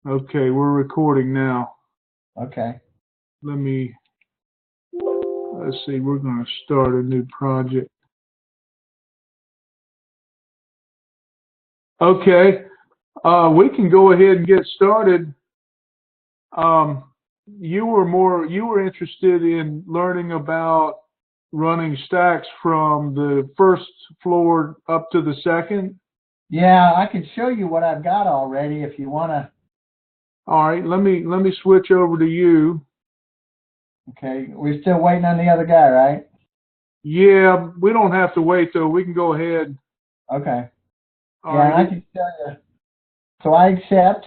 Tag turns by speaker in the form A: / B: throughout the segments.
A: Okay, we're recording now.
B: Okay.
A: Let's see, we're going to start a new project. Okay, we can go ahead and get started. You were interested in learning about running stacks from the first floor up to the second?
B: Yeah, I can show you what I've got already if you want to.
A: All right, let me switch over to you.
B: Okay, we're still waiting on the other guy, right?
A: Yeah, we don't have to wait though. We can go ahead.
B: Okay.
A: All
B: Yeah, and I
A: right.
B: can show you. So I accept.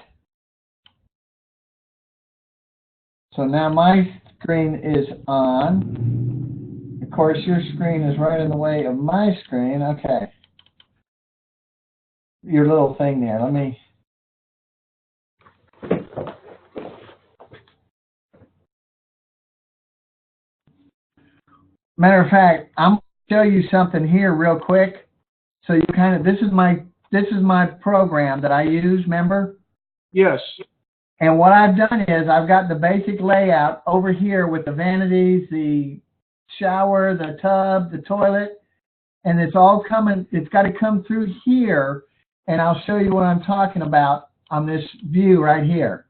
B: So now my screen is on. Of course, your screen is right in the way of my screen. Okay. Your little thing there. Let me. Matter of fact, I'm going to show you something here real quick. So you kind of, this is my program that I use, remember?
A: Yes.
B: And what I've done is I've got the basic layout over here with the vanities, the shower, the tub, the toilet, and it's all coming, it's got to come through here, and I'll show you what I'm talking about on this view right here.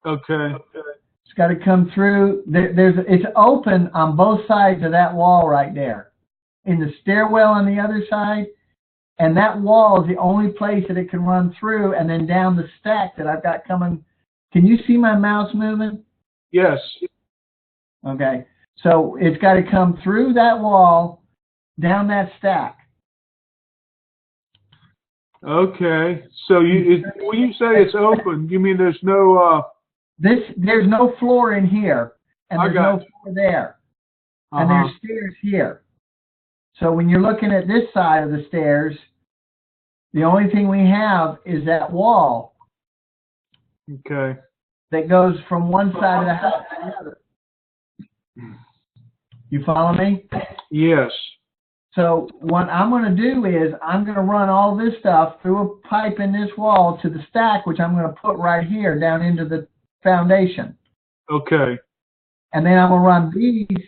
A: Okay.
B: It's got to come through, it's open on both sides of that wall right there. In the stairwell on the other side, and that wall is the only place that it can run through, and then down the stack that I've got coming. Can you see my mouse moving?
A: Yes.
B: Okay. So it's got to come through that wall, down that stack.
A: Okay. So when you say it's open, you mean there's no
B: There's no floor in here, and there's no floor there. And there's stairs here. So when you're looking at this side of the stairs, the only thing we have is that wall.
A: Okay.
B: That goes from one side of the house to the other. You follow me?
A: Yes.
B: So what I'm going to do is I'm going to run all this stuff through a pipe in this wall to the stack, which I'm going to put right here down into the foundation.
A: Okay.
B: And then I'm going to run these.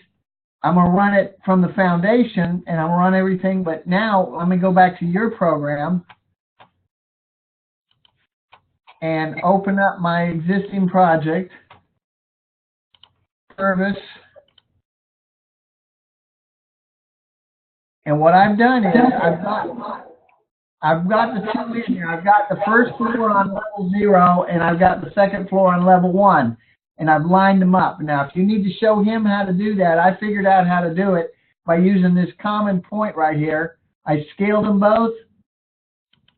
B: I'm going to run it from the foundation, and I'm going to run everything. But now let me go back to your program and open up my existing project, service. And what I've done is I've got the two in here. I've got the first floor on level 0, and I've got the second floor on level 1. And I've lined them up. Now, if you need to show him how to do that, I figured out how to do it by using this common point right here. I scaled them both,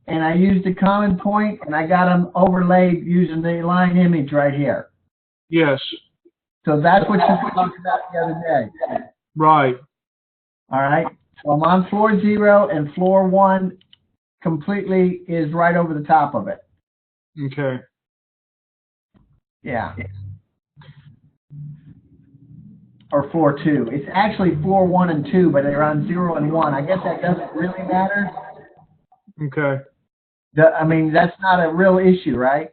B: and I used the common point, and I got them overlaid using the line image right here.
A: Yes.
B: So that's what you talked about the other day.
A: Right.
B: All right. So I'm on floor 0, and floor 1 completely is right over the top of it.
A: Okay.
B: Yeah. Or floor 2. It's actually floor 1 and 2, but they're on 0 and 1. I guess that doesn't really matter.
A: Okay.
B: I mean, that's not a real issue, right?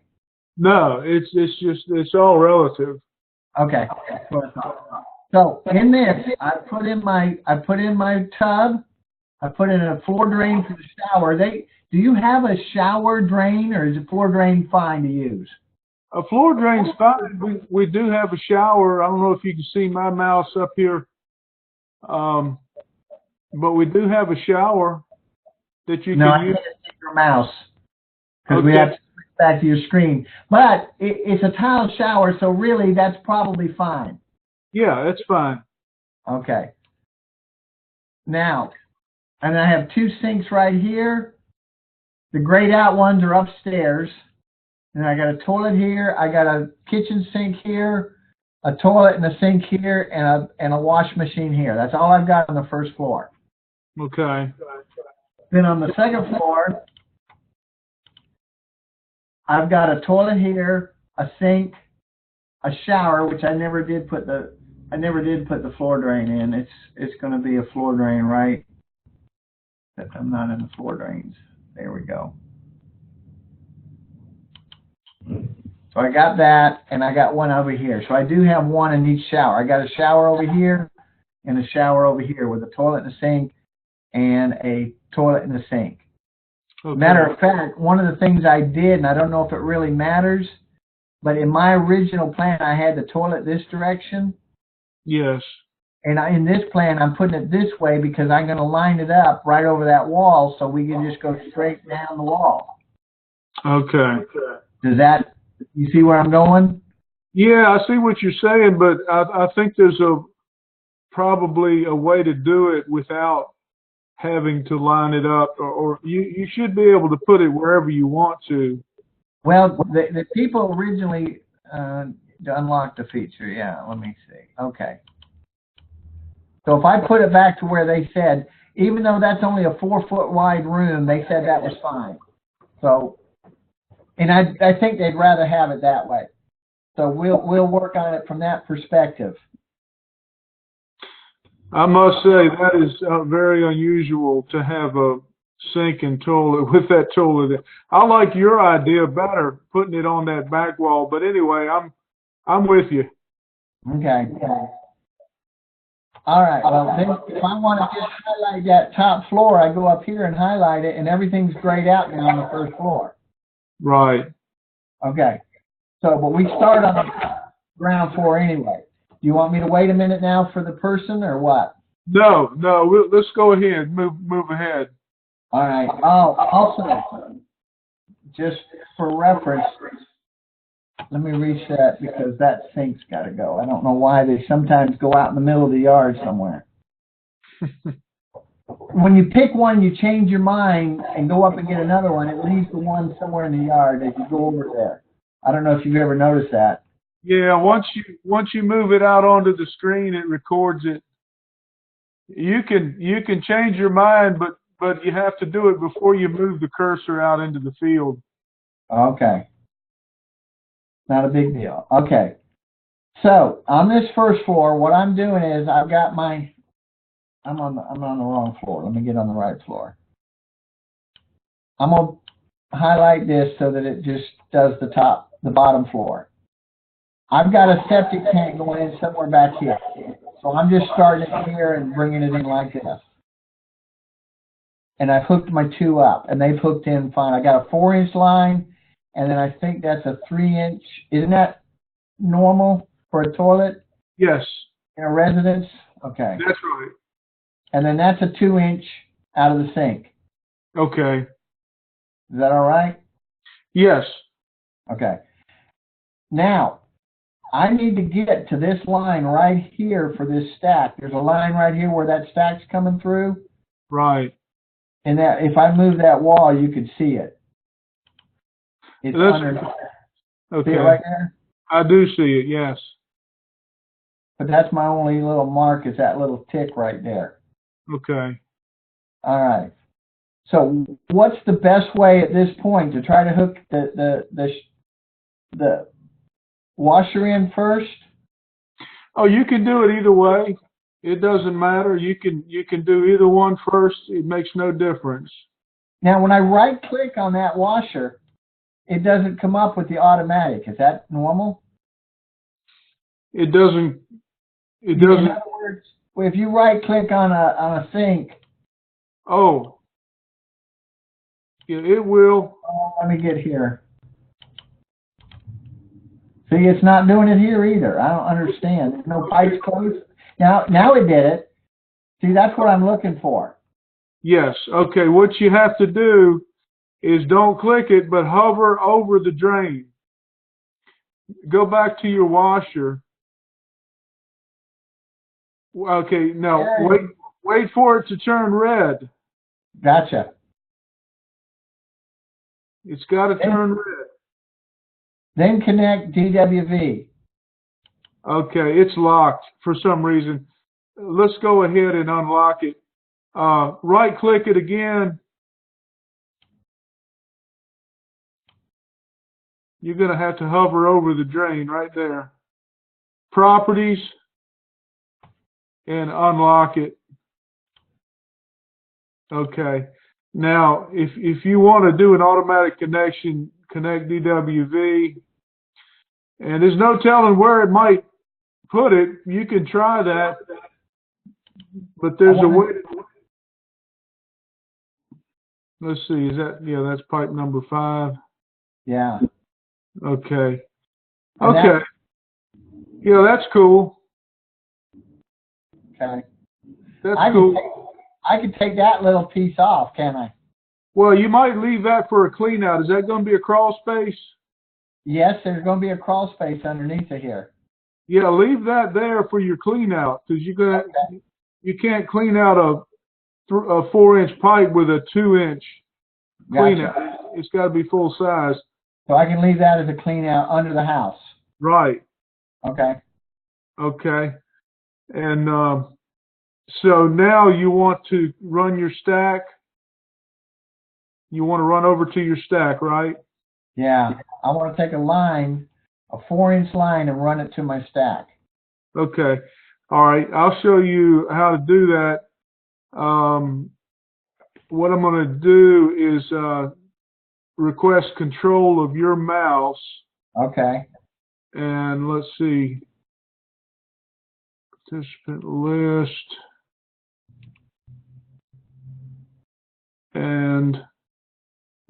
A: No, it's all relative.
B: Okay. So in this, I put in my tub. I put in a floor drain for the shower. Do you have a shower drain, or is a floor drain fine to use?
A: A floor drain's fine. We do have a shower. I don't know if you can see my mouse up here, but we do have a shower that you can use.
B: No, I can't see your mouse because we have to switch back to your screen. But it's a tile shower, so really that's probably fine.
A: Yeah, that's fine.
B: Okay. Now, and I have 2 sinks right here. The grayed out ones are upstairs. And I got a toilet here. I got a kitchen sink here, a toilet and a sink here, and a wash machine here. That's all I've got on the first floor.
A: Okay.
B: Then on the second floor, I've got a toilet here, a sink, a shower, which I never did put the floor drain in. It's going to be a floor drain, right? I'm not in the floor drains. There we go. So I got that, and I got one over here. So I do have one in each shower. I got a shower over here and a shower over here with a toilet and a sink and a toilet and a sink.
A: Okay.
B: Matter of fact, one of the things I did, and I don't know if it really matters, but in my original plan, I had the toilet this direction.
A: Yes.
B: And in this plan, I'm putting it this way because I'm going to line it up right over that wall so we can just go straight down the wall.
A: Okay.
B: Does that, you see where I'm going?
A: Yeah, I see what you're saying, but I think there's probably a way to do it without having to line it up, or you should be able to put it wherever you want to.
B: Well, the people originally unlocked the feature. Yeah, let me see. Okay. So if I put it back to where they said, even though that's only a 4-foot wide room, they said that was fine. So, and I think they'd rather have it that way. So we'll work on it from that perspective.
A: I must say that is very unusual to have a sink and toilet with that toilet. I like your idea better, putting it on that back wall. But anyway, I'm with you.
B: Okay. All right. Well, then if I want to just highlight that top floor, I go up here and highlight it, and everything's grayed out now on the first floor.
A: Right.
B: Okay. So, but we start on the ground floor anyway. Do you want me to wait a minute now for the person or what?
A: No, let's go ahead. Move ahead.
B: All right. Oh, also, just for reference, let me reset because that sink's got to go. I don't know why they sometimes go out in the middle of the yard somewhere. When you pick one, you change your mind and go up and get another one. It leaves the one somewhere in the yard as you go over there. I don't know if you've ever noticed that.
A: Yeah, once you move it out onto the screen, it records it. You can change your mind, but you have to do it before you move the cursor out into the field.
B: Okay. Not a big deal. Okay. So on this first floor, what I'm doing is I'm on the wrong floor. Let me get on the right floor. I'm gonna highlight this so that it just does the bottom floor. I've got a septic tank going in somewhere back here. So I'm just starting it here and bringing it in like this. And I've hooked my two up, and they've hooked in fine. I got a 4-inch line, and then I think that's a 3-inch. Isn't that normal for a toilet?
A: Yes.
B: In a residence? Okay.
A: That's right.
B: And then that's a 2-inch out of the sink.
A: Okay.
B: Is that all right?
A: Yes.
B: Okay. Now, I need to get to this line right here for this stack. There's a line right here where that stack's coming through.
A: Right.
B: And that if I move that wall, you could see it. It's under.
A: Okay.
B: See it right there?
A: I do see it, yes.
B: But that's my only little mark is that little tick right there.
A: Okay.
B: All right. So what's the best way at this point to try to hook the washer in first?
A: Oh, you can do it either way. It doesn't matter. You can do either one first. It makes no difference.
B: Now, when I right click on that washer, it doesn't come up with the automatic. Is that normal?
A: It doesn't.
B: In other words, if you right click on a sink.
A: Oh. Yeah, it will.
B: Oh, let me get here. See, it's not doing it here either. I don't understand. There's no pipes closed. Now it did it. See, that's what I'm looking for.
A: Yes. Okay. What you have to do is don't click it, but hover over the drain. Go back to your washer. Okay. No. Wait for it to turn red.
B: Gotcha.
A: It's got to turn red.
B: Then connect DWV.
A: Okay, it's locked for some reason. Let's go ahead and unlock it. Right click it again. You're going to have to hover over the drain right there. Properties and unlock it. Okay. Now, if you want to do an automatic connection, connect DWV. And there's no telling where it might put it. You can try that, but there's a way. Let's see. Is that, yeah, that's pipe number 5.
B: Yeah.
A: Okay.
B: And
A: Okay. Yeah, that's cool.
B: Okay.
A: That's cool.
B: I could take that little piece off, can't I?
A: Well, you might leave that for a clean out. Is that going to be a crawl space?
B: Yes, there's going to be a crawl space underneath it here.
A: Yeah, leave that there for your clean out, because you can't clean out a 4-inch pipe with a 2-inch clean out. It's got to be full size.
B: So I can leave that as a clean out under the house.
A: Right.
B: Okay.
A: Okay. And so now you want to run your stack. You want to run over to your stack, right?
B: Yeah. I want to take a line, a 4-inch line, and run it to my stack.
A: Okay. All right. I'll show you how to do that. What I'm going to do is request control of your mouse.
B: Okay.
A: And let's see. Participant list. And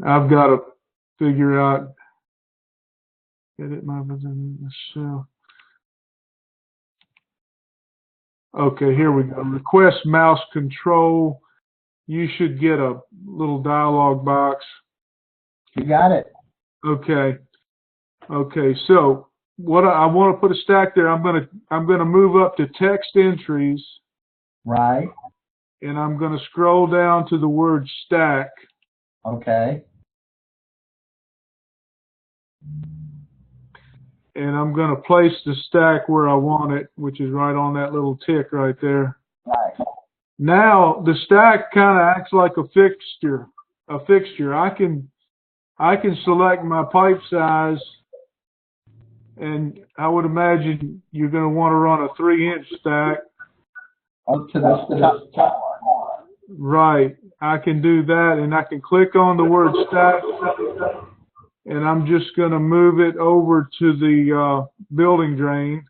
A: I've got to figure out. Edit my cell. Okay, here we go. Request mouse control. You should get a little dialog box.
B: You got it.
A: Okay. Okay. So what I want to put a stack there. I'm gonna move up to text entries.
B: Right.
A: And I'm gonna scroll down to the word stack.
B: Okay.
A: And I'm going to place the stack where I want it, which is right on that little tick right there.
B: Right.
A: Now the stack kind of acts like a fixture. I can select my pipe size, and I would imagine you're going to want to run a 3-inch stack.
B: Up to the top.
A: Right. I can do that, and I can click on the word stack. And I'm just going to move it over to the building drain.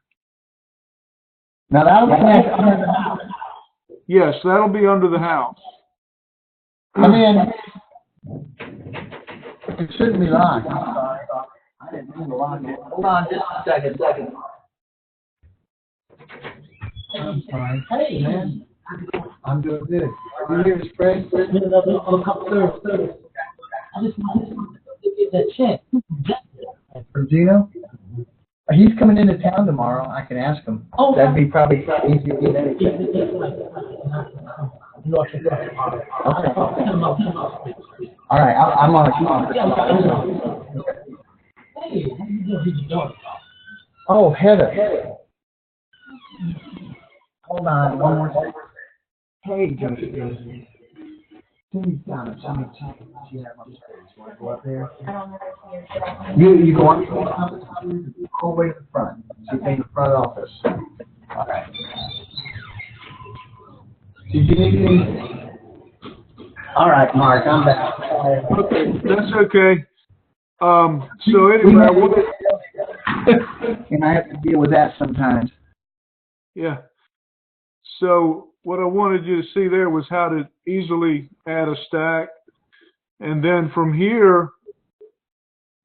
B: Now that'll be under the house.
A: Yes, that'll be under the house.
B: Come in. It shouldn't be locked. I'm sorry. I didn't mean to lock it. Hold on just a second. I'm sorry. Hey, man. I'm doing good. Are you here to spray? I just want to get that check. From Gino? He's coming into town tomorrow. I can ask him. Oh, that'd be probably easier to get anything. All right, I'm on a call. Oh, Heather. Hold on, one more second. Hey, Josie. Cindy's down at Johnny Chicken. She have upstairs. Want to go up there?
C: I don't know if
B: You go up all the way to the front. She's in the front office. All right. Did you need anything? All right, Mark, I'm back.
A: Okay, that's okay. So anyway,
B: and I have to deal with that sometimes.
A: Yeah. So what I wanted you to see there was how to easily add a stack. And then from here,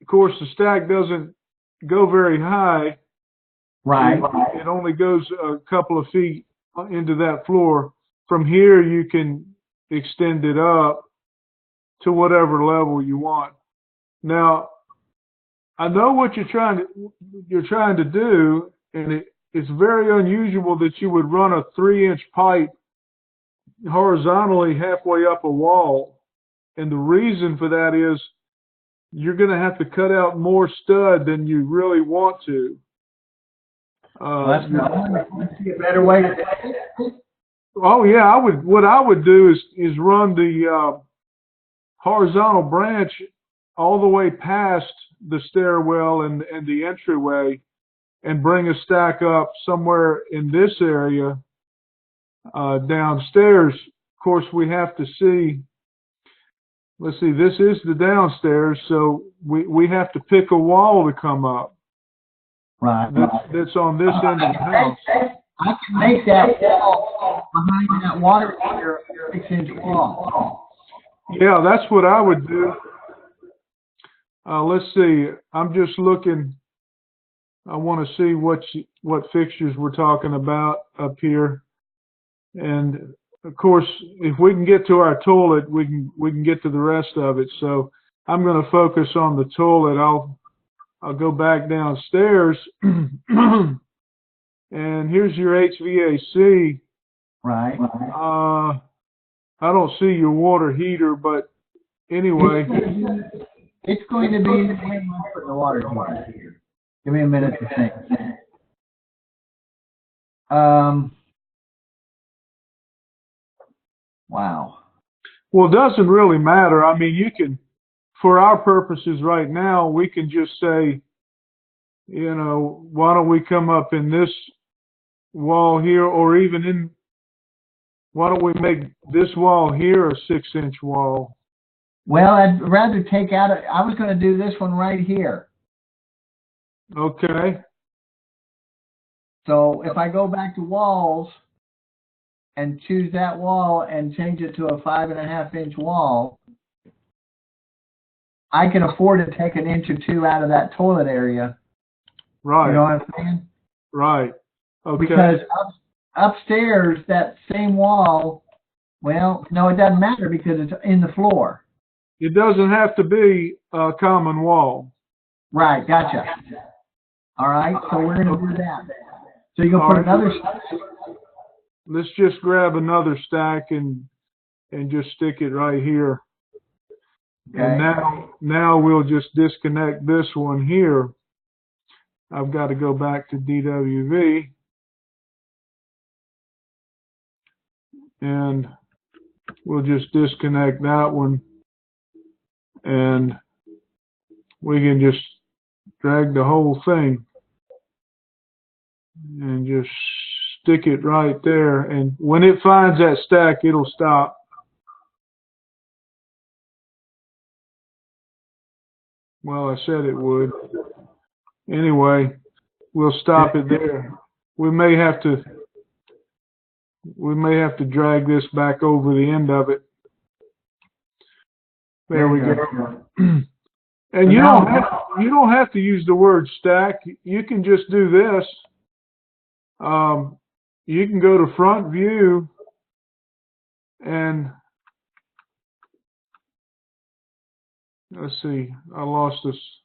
A: of course, the stack doesn't go very high.
B: Right.
A: It only goes a couple of feet into that floor. From here, you can extend it up to whatever level you want. Now, I know what you're trying to do, and it's very unusual that you would run a 3-inch pipe horizontally halfway up a wall. And the reason for that is you're going to have to cut out more stud than you really want to.
B: That's a better way to do it.
A: Oh yeah, what I would do is run the horizontal branch all the way past the stairwell and the entryway, and bring a stack up somewhere in this area downstairs. Of course, we have to see. Let's see. This is the downstairs, so we have to pick a wall to come up.
B: Right.
A: that's on this end of the house.
B: I can make that wall behind that water heater a 6-inch wall.
A: Yeah, that's what I would do. Let's see. I'm just looking. I want to see what fixtures we're talking about up here. And of course, if we can get to our toilet, we can get to the rest of it. So I'm going to focus on the toilet. I'll go back downstairs, and here's your HVAC.
B: Right.
A: I don't see your water heater, but anyway.
B: It's going to be for the water heater. Give me a minute to think. Wow.
A: Well, it doesn't really matter. I mean, you can, for our purposes right now, we can just say, you know, why don't we come up in this wall here, or even why don't we make this wall here a 6-inch wall?
B: Well, I'd rather take out, I was going to do this one right here.
A: Okay.
B: So if I go back to walls and choose that wall and change it to a 5.5-inch wall, I can afford to take 1 inch or 2 out of that toilet area.
A: Right.
B: You know what I'm saying?
A: Right. Okay.
B: Because upstairs, that same wall, well, no, it doesn't matter because it's in the floor.
A: It doesn't have to be a common wall.
B: Right, gotcha. All right, so we're going to do that. So you're going to put another stack.
A: Let's just grab another stack and just stick it right here. Okay. And now we'll just disconnect this one here. I've got to go back to DWV. And we'll just disconnect that one. And we can just drag the whole thing and just stick it right there. And when it finds that stack, it'll stop. Well, I said it would. Anyway, we'll stop it there. We may have to drag this back over the end of it. There we go. And you don't have to use the word stack. You can just do this. You can go to front view and let's see. I lost this.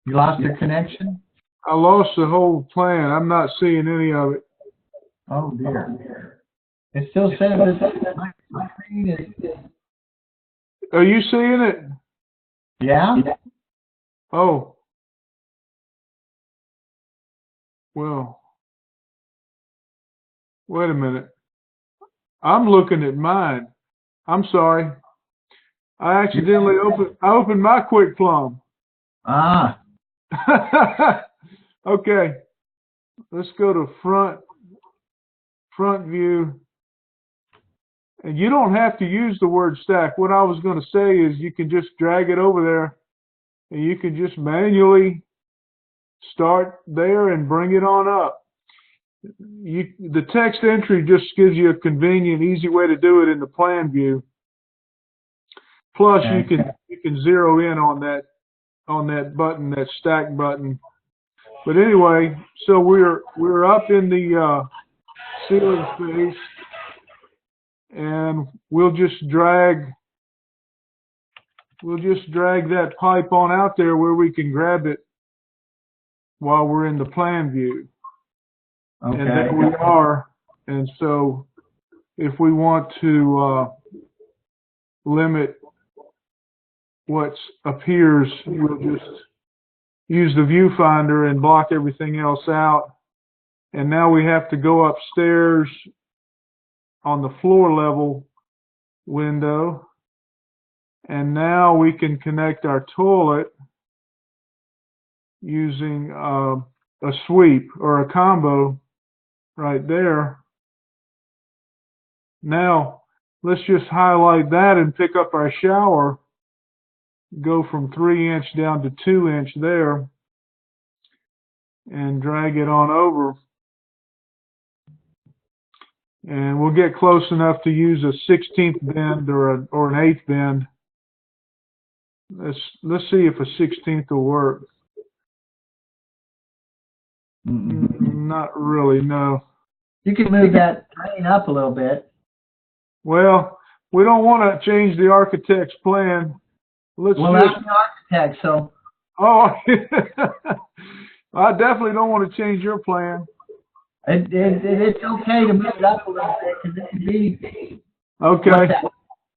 B: You lost the connection?
A: I lost the whole plan. I'm not seeing any of it.
B: Oh dear. It still says my screen is.
A: Are you seeing it?
B: Yeah.
A: Oh. Well. Wait a minute. I'm looking at mine. I'm sorry. I accidentally opened my QuickPlumb.
B: Ah.
A: Okay. Let's go to front view. And you don't have to use the word stack. What I was going to say is you can just drag it over there and you can just manually start there and bring it on up. The text entry just gives you a convenient, easy way to do it in the plan view. Plus, okay, you can zero in on that button, that stack button. But anyway, so we're up in the ceiling space, and we'll just drag that pipe on out there where we can grab it while we're in the plan view. Okay. And there we are. And so if we want to limit what appears, we'll just use the viewfinder and block everything else out. And now we have to go upstairs on the floor level window. And now we can connect our toilet using a sweep or a combo right there. Now let's just highlight that and pick up our shower, go from 3" down to 2" there, and drag it on over. And we'll get close enough to use a 16th bend or an 1/8 bend. Let's see if a 16th will work. Not really, no.
B: You can move that drain up a little bit.
A: Well, we don't want to change the architect's plan.
B: Well, I'm the architect, so.
A: Oh, I definitely don't want to change your plan.
B: It's okay to move it up a little bit because it could be.
A: Okay.
B: What's that,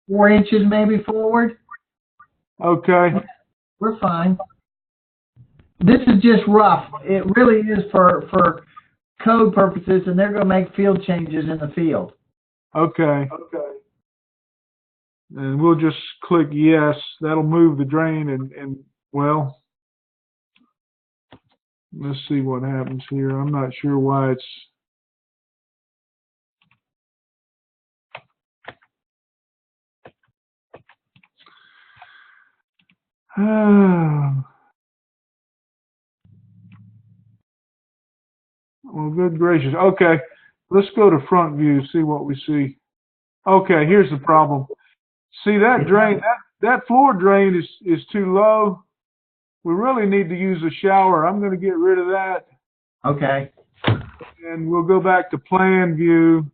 B: 4 inches maybe forward.
A: Okay.
B: We're fine. This is just rough. It really is for code purposes, and they're going to make field changes in the field.
A: Okay. And we'll just click yes. That'll move the drain and well, let's see what happens here. I'm not sure why it's well, good gracious. Okay, let's go to front view, see what we see. Okay, here's the problem. See that drain, that floor drain is too low. We really need to use a shower. I'm going to get rid of that.
B: Okay.
A: And we'll go back to plan view.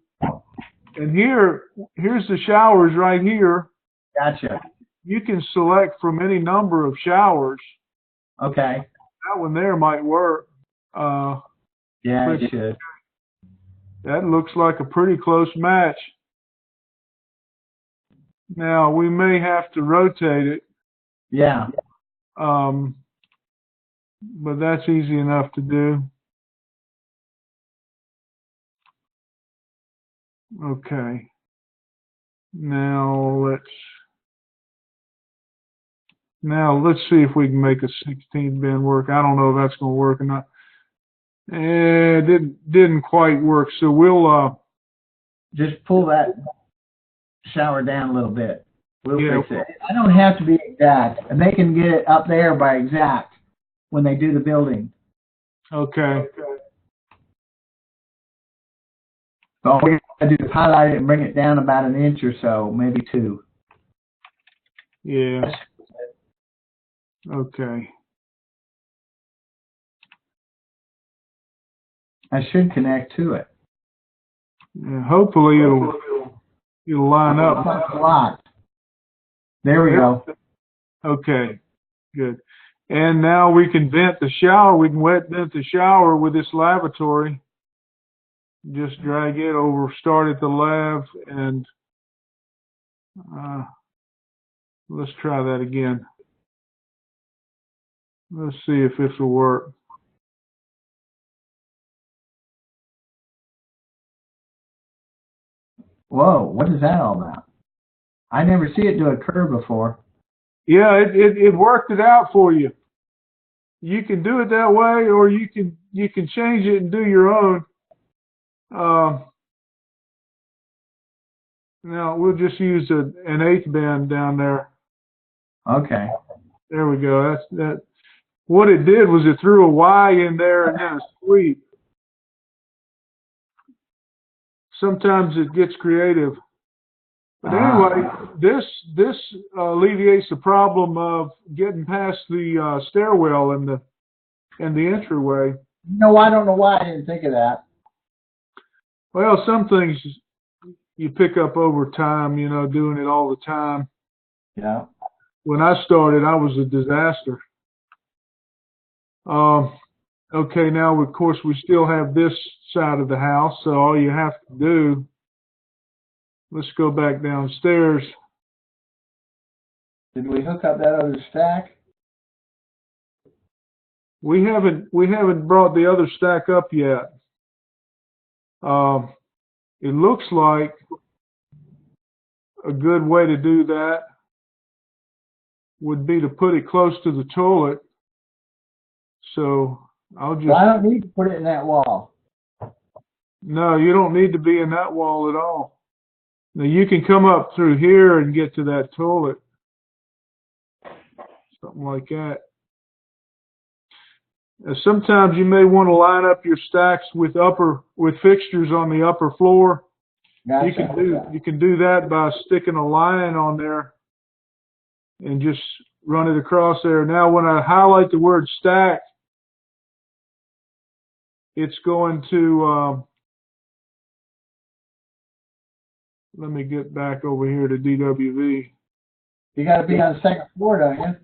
A: And here's the showers right here.
B: Gotcha.
A: You can select from any number of showers.
B: Okay.
A: That one there might work.
B: Yeah, it should.
A: That looks like a pretty close match. Now, we may have to rotate it.
B: Yeah.
A: But that's easy enough to do. Okay. Now let's see if we can make a 16 bend work. I don't know if that's going to work or not. It didn't quite work. So we'll
B: just pull that shower down a little bit. We'll fix it. I don't have to be exact, and they can get it up there by exact when they do the building.
A: Okay.
B: So all we got to do is highlight it and bring it down about 1 inch or so, maybe 2.
A: Yeah. Okay.
B: I should connect to it.
A: Yeah, hopefully it'll line up.
B: A lot. There we go.
A: Okay. Good. And now we can vent the shower. We can wet vent the shower with this lavatory. Just drag it over, start at the lav, and let's try that again. Let's see if this will work.
B: Whoa, what is that all about? I never see it do a curve before.
A: Yeah, it worked it out for you. You can do it that way, or you can change it and do your own. Now we'll just use an 1/8 bend down there.
B: Okay.
A: There we go. That's that. What it did was it threw a Y in there and then a sweep. Sometimes it gets creative. But anyway, this alleviates the problem of getting past the stairwell and the entryway.
B: No, I don't know why I didn't think of that.
A: Well, some things you pick up over time, doing it all the time.
B: Yeah.
A: When I started, I was a disaster. Okay, now, of course, we still have this side of the house, so all you have to do, let's go back downstairs.
B: Did we hook up that other stack?
A: We haven't brought the other stack up yet. It looks like a good way to do that would be to put it close to the toilet. So I'll just...
B: Well, I don't need to put it in that wall.
A: No, you don't need to be in that wall at all. Now you can come up through here and get to that toilet. Something like that. Sometimes you may want to line up your stacks with fixtures on the upper floor.
B: Gotcha.
A: You can do that by sticking a line on there and just run it across there. Now when I highlight the word stack, it's going to let me get back over here to DWV.
B: You got to be on the second floor, don't you?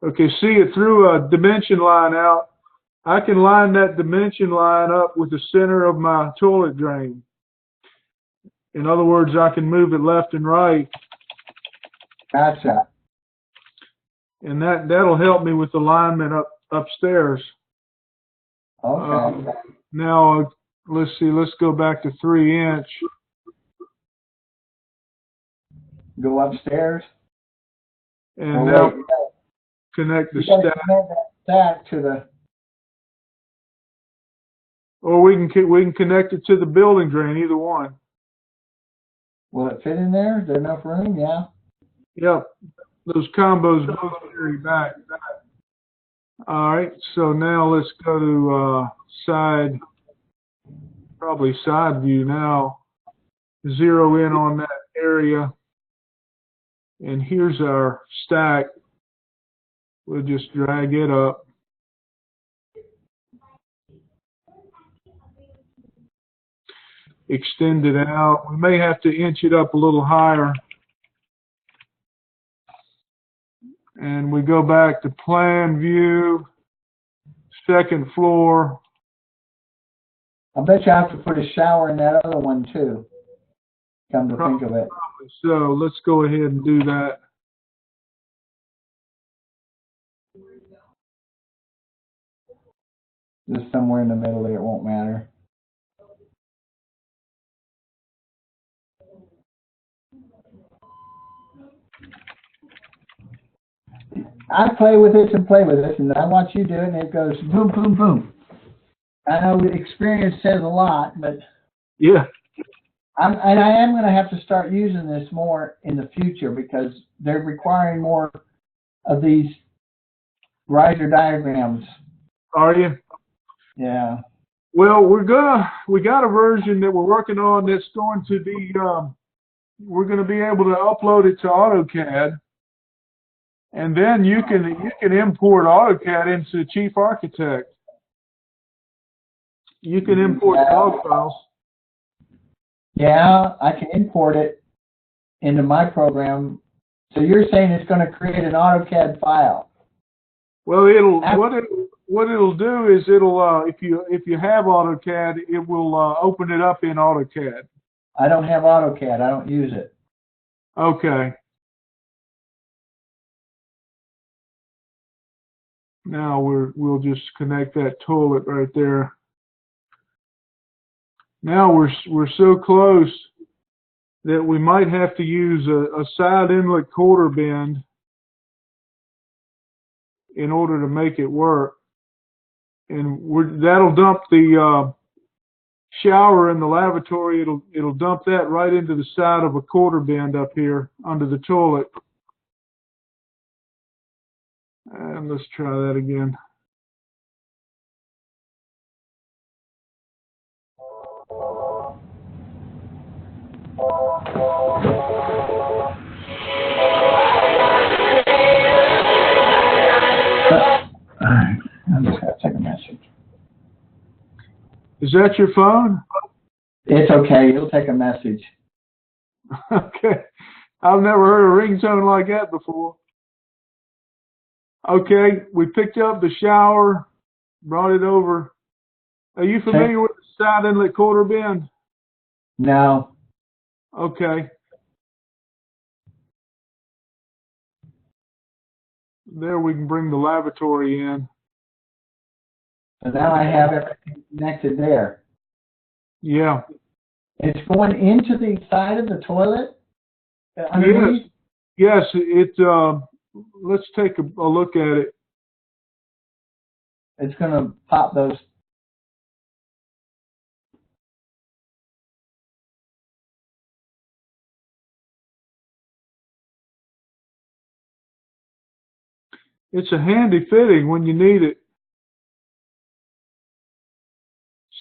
A: Okay, see, it threw a dimension line out. I can line that dimension line up with the center of my toilet drain. In other words, I can move it left and right.
B: Gotcha.
A: And that'll help me with alignment upstairs.
B: Okay.
A: Now, let's see, let's go back to 3-inch.
B: Go upstairs.
A: And now connect the stack.
B: Connect that stack to the.
A: Or we can connect it to the building drain, either one.
B: Will it fit in there? Is there enough room? Yeah.
A: Yep. Those combos both carry back. All right. So now let's go to probably side view now. Zero in on that area. And here's our stack. We'll just drag it up. Extend it out. We may have to inch it up a little higher. And we go back to plan view, second floor.
B: I bet you have to put a shower in that other one too. Come to think of it.
A: So let's go ahead and do that.
B: Just somewhere in the middle there, it won't matter. I play with this and play with this, and I watch you do it, and it goes boom, boom, boom. I know experience says a lot, but
A: yeah,
B: I am going to have to start using this more in the future because they're requiring more of these riser diagrams.
A: Are you?
B: Yeah.
A: Well, we got a version that we're working on that's going to be, we're going to be able to upload it to AutoCAD. And then you can import AutoCAD into Chief Architect. You can import log files.
B: Yeah, I can import it into my program. So you're saying it's going to create an AutoCAD file?
A: Well, what it'll do is it'll if you have AutoCAD, it will open it up in AutoCAD.
B: I don't have AutoCAD. I don't use it.
A: Okay. Now we'll just connect that toilet right there. Now we're so close that we might have to use a side inlet quarter bend in order to make it work. And that'll dump the shower in the lavatory. It'll dump that right into the side of a quarter bend up here under the toilet. And let's try that again.
B: Alright, I'm just going to take a message.
A: Is that your phone?
B: It's okay. You'll take a message.
A: Okay. I've never heard a ringtone like that before. Okay, we picked up the shower, brought it over. Are you familiar with the side inlet quarter bend?
B: No.
A: Okay. There we can bring the lavatory in.
B: So now I have everything connected there.
A: Yeah.
B: It's going into the side of the toilet? Underneath?
A: Yes. Let's take a look at it.
B: It's going to pop those.
A: It's a handy fitting when you need it.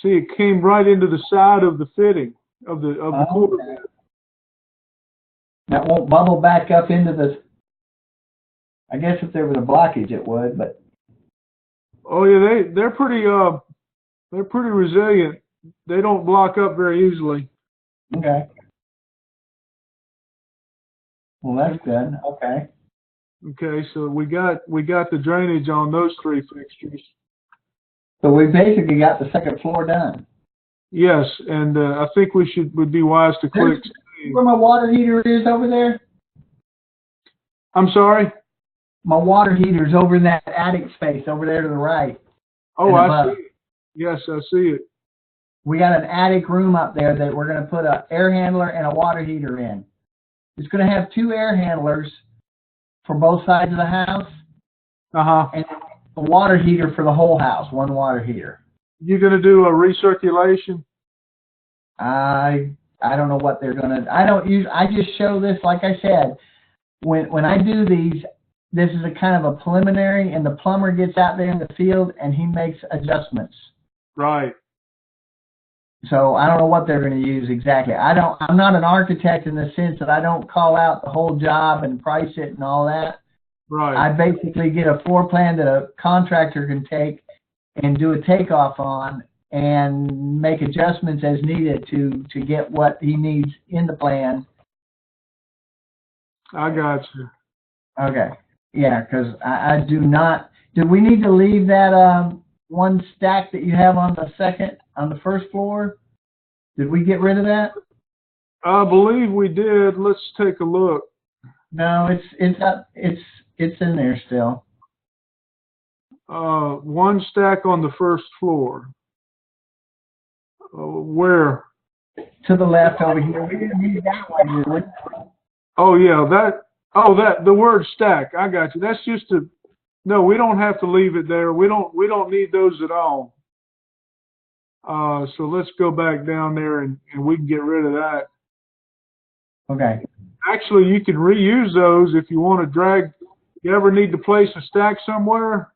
A: See, it came right into the side of the fitting of the quarter
B: Okay.
A: bed.
B: That won't bubble back up into the. I guess if there was a blockage, it would, but.
A: Oh yeah, they're pretty resilient. They don't block up very easily.
B: Okay. Well, that's good. Okay.
A: Okay, so we got the drainage on those three fixtures.
B: So we basically got the second floor done.
A: Yes, and I think would be wise to click save.
B: Where my water heater is over there?
A: I'm sorry?
B: My water heater's over in that attic space over there to the right.
A: Oh, I see it. Yes, I see it.
B: We got an attic room up there that we're going to put an air handler and a water heater in. It's going to have two air handlers for both sides of the house.
A: Uh-huh.
B: And a water heater for the whole house, one water heater.
A: You going to do a recirculation?
B: I don't know what they're going to. I just show this, like I said, when I do these, this is a kind of a preliminary, and the plumber gets out there in the field and he makes adjustments.
A: Right.
B: So I don't know what they're going to use exactly. I'm not an architect in the sense that I don't call out the whole job and price it and all that.
A: Right.
B: I basically get a floor plan that a contractor can take and do a takeoff on and make adjustments as needed to get what he needs in the plan.
A: I got you.
B: Okay. Yeah, because I do not. Do we need to leave that one stack that you have on the first floor? Did we get rid of that?
A: I believe we did. Let's take a look.
B: No, it's in there still.
A: One stack on the first floor. Where?
B: To the left over here. We didn't need that one, did we?
A: Oh yeah, the word stack. I got you. That's just no, we don't have to leave it there. We don't need those at all. So let's go back down there and we can get rid of that.
B: Okay.
A: Actually, you can reuse those if you want to drag. You ever need to place a stack somewhere?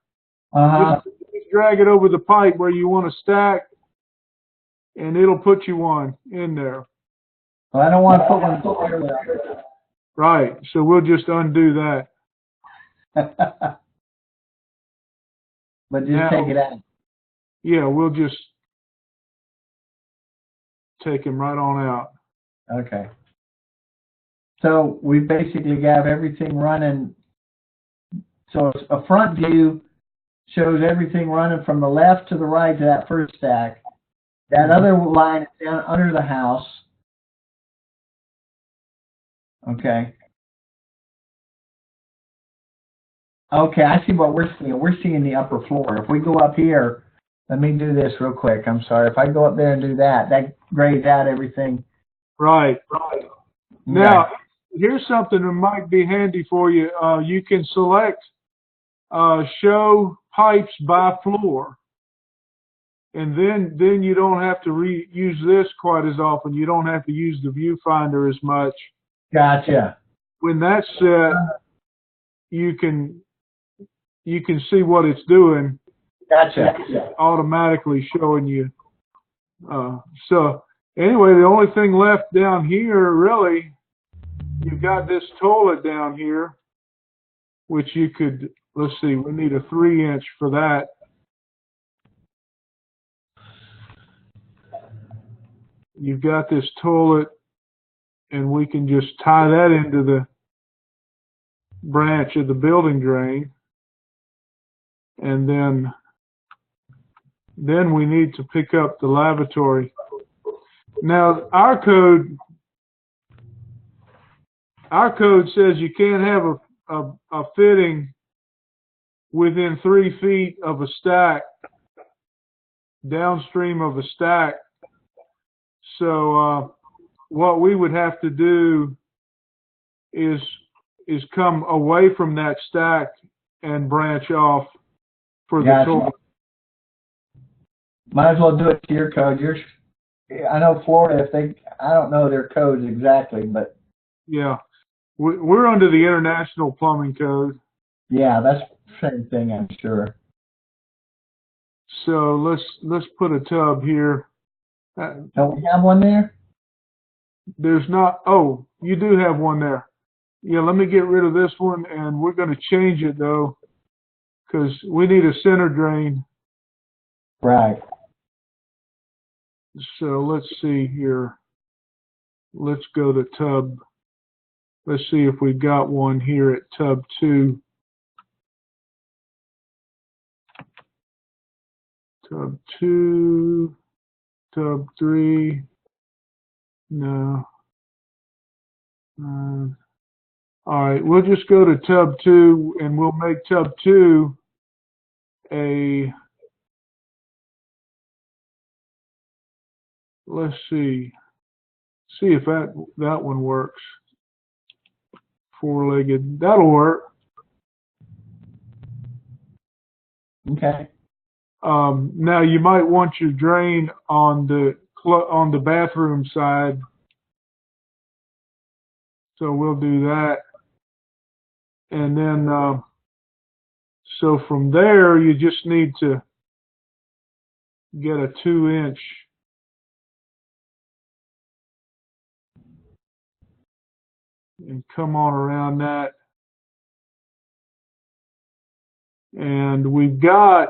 A: Just drag it over the pipe where you want to stack, and it'll put you one in there.
B: Well, I don't want to put one there.
A: Right. So we'll just undo that.
B: But just take it out.
A: Yeah, we'll just take him right on out.
B: Okay. So we basically got everything running. So a front view shows everything running from the left to the right to that first stack. That other line is down under the house. Okay. Okay, I see what we're seeing. We're seeing the upper floor. If we go up here, let me do this real quick. I'm sorry. If I go up there and do that, that grays out everything.
A: Right. Right. Now, here's something that might be handy for you. You can select show pipes by floor. And then you don't have to use this quite as often. You don't have to use the viewfinder as much.
B: Gotcha.
A: When that's set, you can see what it's doing.
B: Gotcha.
A: Automatically showing you. So anyway, the only thing left down here, really, you've got this toilet down here, which you could, let's see, we need a 3-inch for that. You've got this toilet, and we can just tie that into the branch of the building drain. And then we need to pick up the lavatory. Now, our code says you can't have a fitting within 3 feet of a stack, downstream of a stack. So what we would have to do is come away from that stack and branch off for the toilet.
B: Might as well do it to your code. I know Florida, I don't know their codes exactly, but
A: yeah, we're under the International Plumbing Code.
B: Yeah, that's the same thing, I'm sure.
A: So let's put a tub here.
B: Don't we have one there?
A: There's not. Oh, you do have one there. Yeah, let me get rid of this one, and we're going to change it though, because we need a center drain.
B: Right.
A: So let's see here. Let's go to tub. Let's see if we've got one here at tub 2. Tub 2, tub 3. No. All right, we'll just go to tub 2, and we'll make tub 2 a. Let's see. See if that one works. 4-legged. That'll work.
B: Okay.
A: Now you might want your drain on the bathroom side. So we'll do that. And then so from there you just need to get a 2-inch and come on around that. And we've got,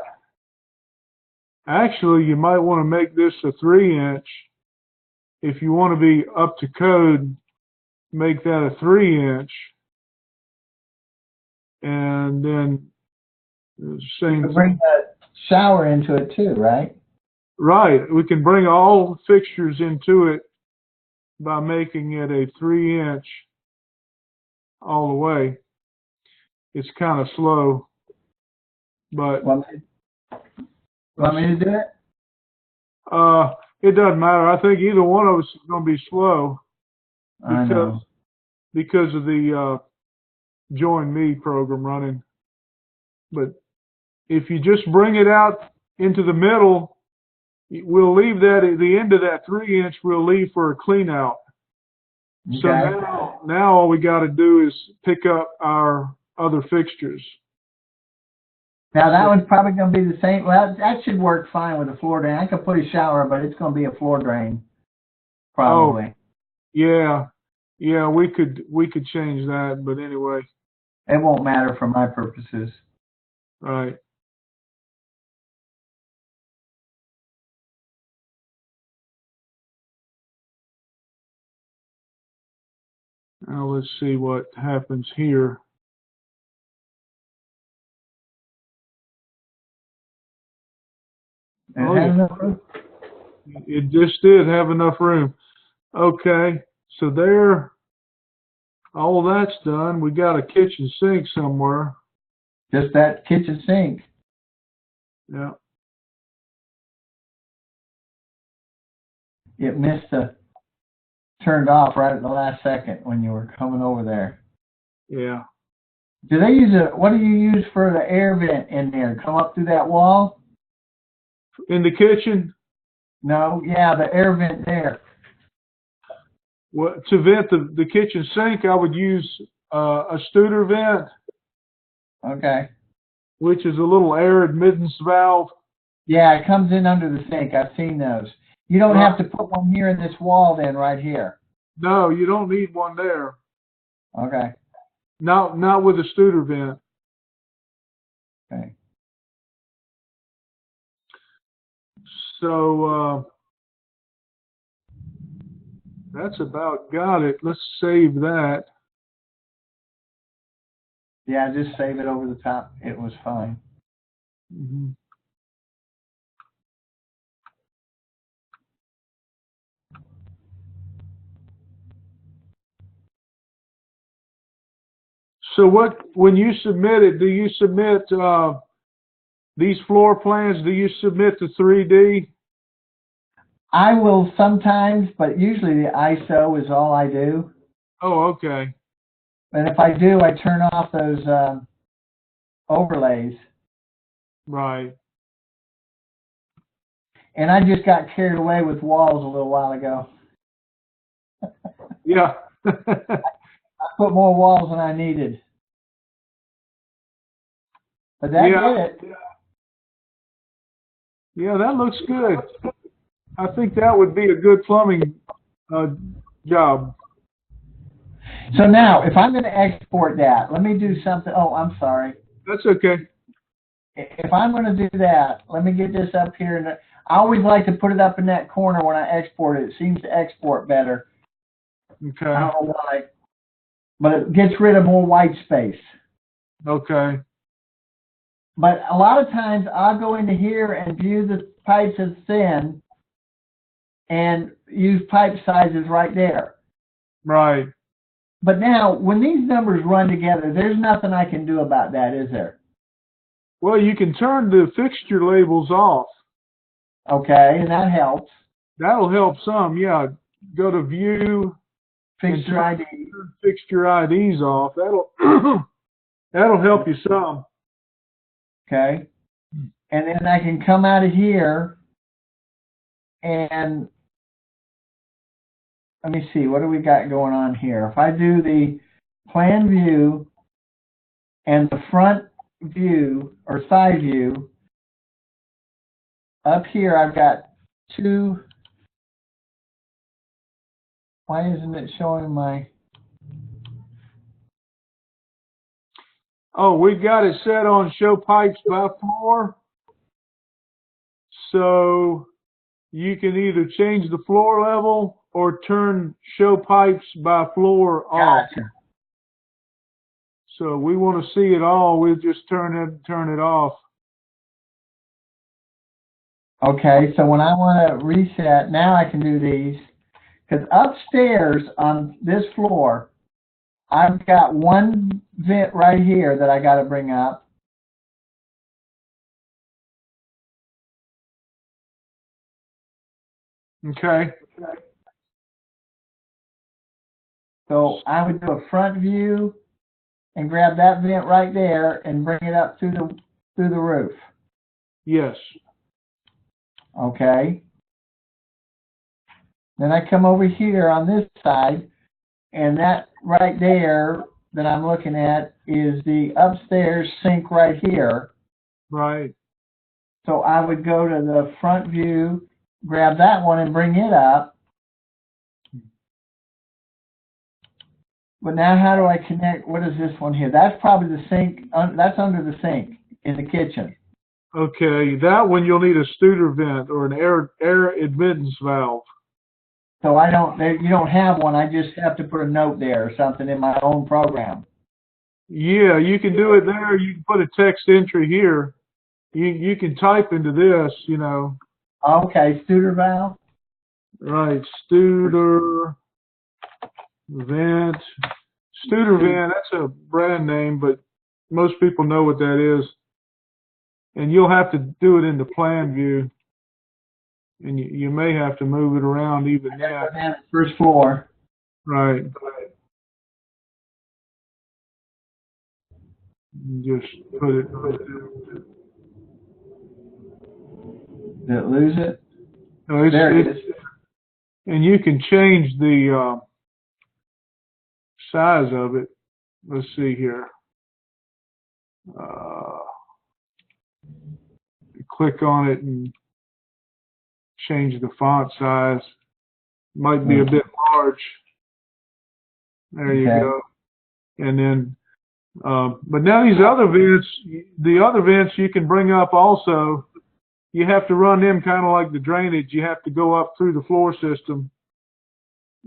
A: actually you might want to make this a 3-inch. If you want to be up to code, make that a 3-inch. And then the same
B: You can bring the shower into it too, right?
A: Right. We can bring all fixtures into it by making it a 3-inch all the way. It's kind of slow, but
B: Want me to do it?
A: it doesn't matter. I think either one of us is going to be slow
B: I know.
A: because of the Join Me program running. But if you just bring it out into the middle, we'll leave that at the end of that 3-inch. We'll leave for a clean out.
B: Okay.
A: So now all we got to do is pick up our other fixtures.
B: Now that one's probably going to be the same. Well, that should work fine with a floor drain. I could put a shower, but it's going to be a floor drain, probably.
A: Oh, yeah, we could change that, but anyway.
B: It won't matter for my purposes.
A: Right. Now let's see what happens here.
B: Oh, yeah.
A: It just did have enough room. Okay, so there, all that's done. We got a kitchen sink somewhere.
B: Just that kitchen sink.
A: Yeah.
B: It turned off right at the last second when you were coming over there.
A: Yeah.
B: Do they what do you use for the air vent in there? Come up through that wall?
A: In the kitchen?
B: No, yeah, the air vent there.
A: Well, to vent the kitchen sink, I would use a Studer vent.
B: Okay.
A: Which is a little air admittance valve.
B: Yeah, it comes in under the sink. I've seen those. You don't have to put one here in this wall then, right here.
A: No, you don't need one there.
B: Okay.
A: Not with a Studer vent.
B: Okay.
A: So that's about got it. Let's save that.
B: Yeah, just save it over the top. It was fine.
A: Mm-hmm. So when you submit it, do you submit these floor plans? Do you submit the 3D?
B: I will sometimes, but usually the ISO is all I do.
A: Oh, okay.
B: And if I do, I turn off those overlays.
A: Right.
B: And I just got carried away with walls a little while ago.
A: Yeah.
B: I put more walls than I needed. But that
A: Yeah,
B: did it.
A: yeah, that looks good. I think that would be a good plumbing uh, job.
B: So now, if I'm going to export that, let me do something. Oh, I'm sorry.
A: That's okay.
B: If I'm going to do that, let me get this up here. And I always like to put it up in that corner when I export it. It seems to export better. I
A: Okay.
B: don't know why. But it gets rid of more white space.
A: Okay.
B: But a lot of times I'll go into here and view the pipes as thin and use pipe sizes right there.
A: Right.
B: But now, when these numbers run together, there's nothing I can do about that, is there?
A: Well, you can turn the fixture labels off.
B: Okay, and that helps.
A: That'll help some. Yeah. Go to view and
B: Fixture
A: turn
B: ID.
A: fixture IDs off. That'll that'll help you some.
B: Okay. And then I can come out of here and let me see, what do we got going on here? If I do the plan view and the front view or side view, up here I've got two. Why isn't it showing my?
A: Oh, we've got it set on show pipes by floor. So you can either change the floor level or turn show pipes by floor off.
B: Gotcha.
A: So we want to see it all. We'll just turn it off.
B: Okay, so when I want to reset, now I can do these. Because upstairs on this floor, I've got one vent right here that I got to bring up.
A: Okay.
B: So I would do a front view and grab that vent right there and bring it up through the roof.
A: Yes.
B: Okay. Then I come over here on this side, and that right there that I'm looking at is the upstairs sink right here.
A: Right.
B: So I would go to the front view, grab that one and bring it up. But now how do I connect? What is this one here? That's probably the sink. That's under the sink in the kitchen.
A: Okay. That one you'll need a Studer vent or an air admittance valve.
B: So you don't have one. I just have to put a note there or something in my own program.
A: Yeah, you can do it there. You can put a text entry here. You can type into this, you know.
B: Okay, Studer valve.
A: Right. Studer vent. Studer vent, that's a brand name, but most people know what that is. And you'll have to do it in the plan view. And you may have to move it around even that.
B: First floor.
A: Right. Just put it.
B: Did it lose it?
A: No,
B: There it is.
A: And you can change the size of it. Let's see here. Click on it and change the font size. Might be a bit large. There you go. And then, but now these other vents, the other vents you can bring up also. You have to run them kind of like the drainage. You have to go up through the floor system.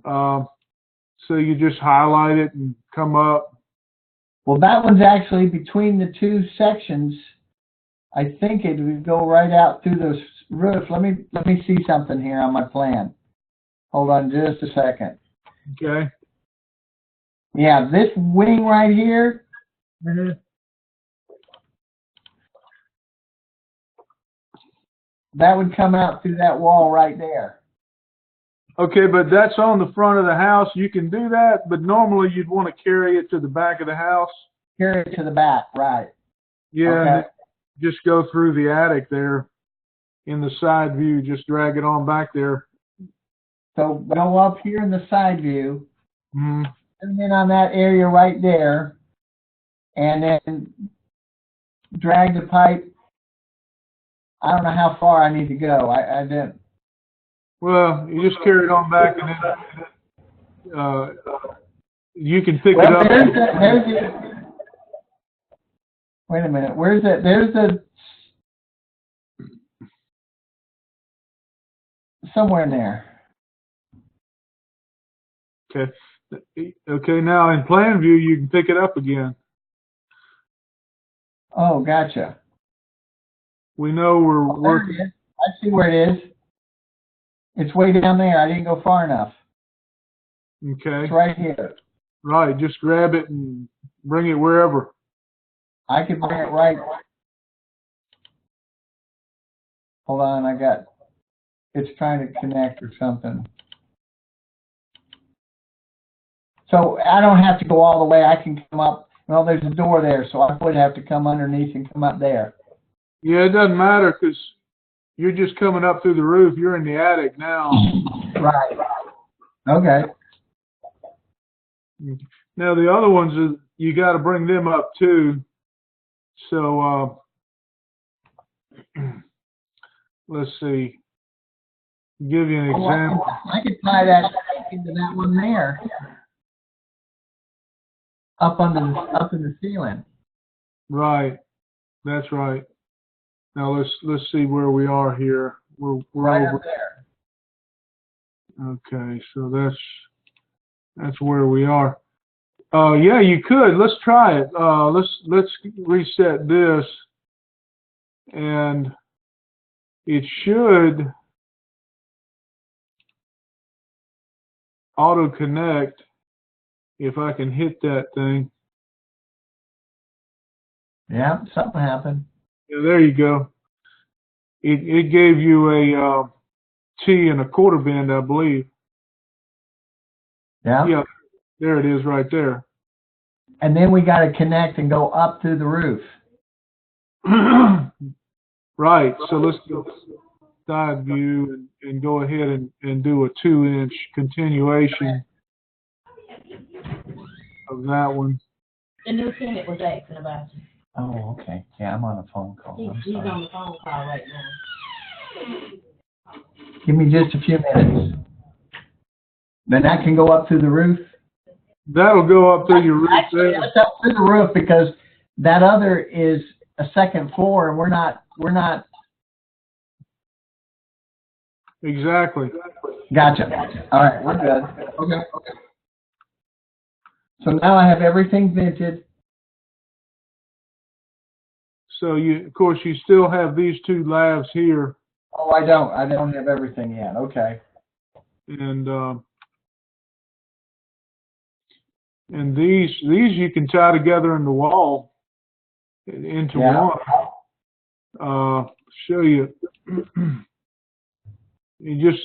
A: So you just highlight it and come up.
B: Well, that one's actually between the two sections. I think it would go right out through the roof. Let me see something here on my plan. Hold on just a second.
A: Okay.
B: Yeah, this wing right here.
A: Mm-hmm.
B: That would come out through that wall right there.
A: Okay, but that's on the front of the house. You can do that, but normally you'd want to carry it to the back of the house.
B: Carry it to the back, right.
A: Yeah,
B: Okay.
A: and just go through the attic there in the side view. Just drag it on back there.
B: So go up here in the side view,
A: Mm-hmm.
B: and then on that area right there, and then drag the pipe. I don't know how far I need to go. I didn't.
A: Well, you just carry it on back, and then you can pick
B: Well,
A: it up.
B: Wait a minute. Where's that? There's the somewhere in there.
A: Okay. Okay. Now in plan view, you can pick it up again.
B: Oh, gotcha.
A: We know we're
B: Oh, there
A: working.
B: it is. I see where it is. It's way down there. I didn't go far enough.
A: Okay.
B: It's right here.
A: Right. Just grab it and bring it wherever.
B: I could bring it right. Hold on. It's trying to connect or something. So I don't have to go all the way. I can come up. Well, there's a door there, so I would have to come underneath and come up there.
A: Yeah, it doesn't matter because you're just coming up through the roof. You're in the attic now.
B: Right. Okay.
A: Now the other ones, you got to bring them up too. So let's see. Give you an example.
B: I could tie that into that one there, up in the ceiling.
A: Right. That's right. Now let's see where we are here. We're
B: Right
A: over
B: up there.
A: Okay, so that's where we are. Yeah, you could. Let's try it. Let's reset this, and it should auto connect if I can hit that thing.
B: Yeah, something happened.
A: Yeah, there you go. It gave you a T and a quarter bend, I believe.
B: Yeah.
A: Yeah, there it is right there.
B: And then we got to connect and go up through the roof.
A: Right. So let's go side view and go ahead and do a 2-inch continuation of that one.
C: The new tenant was asking about you.
B: Oh, okay. Yeah, I'm on a phone call.
C: He's on the phone call right now.
B: Give me just a few minutes. Then that can go up through the roof.
A: That'll go up through your roof
B: Actually,
A: there.
B: it's up through the roof because that other is a second floor, and we're not.
A: Exactly.
B: Gotcha. All right, we're good. Okay. So now I have everything vented.
A: So of course, you still have these two lavs here,
B: Oh, I don't. I don't have everything yet. Okay.
A: and these you can tie together in the wall into one. Show you. You just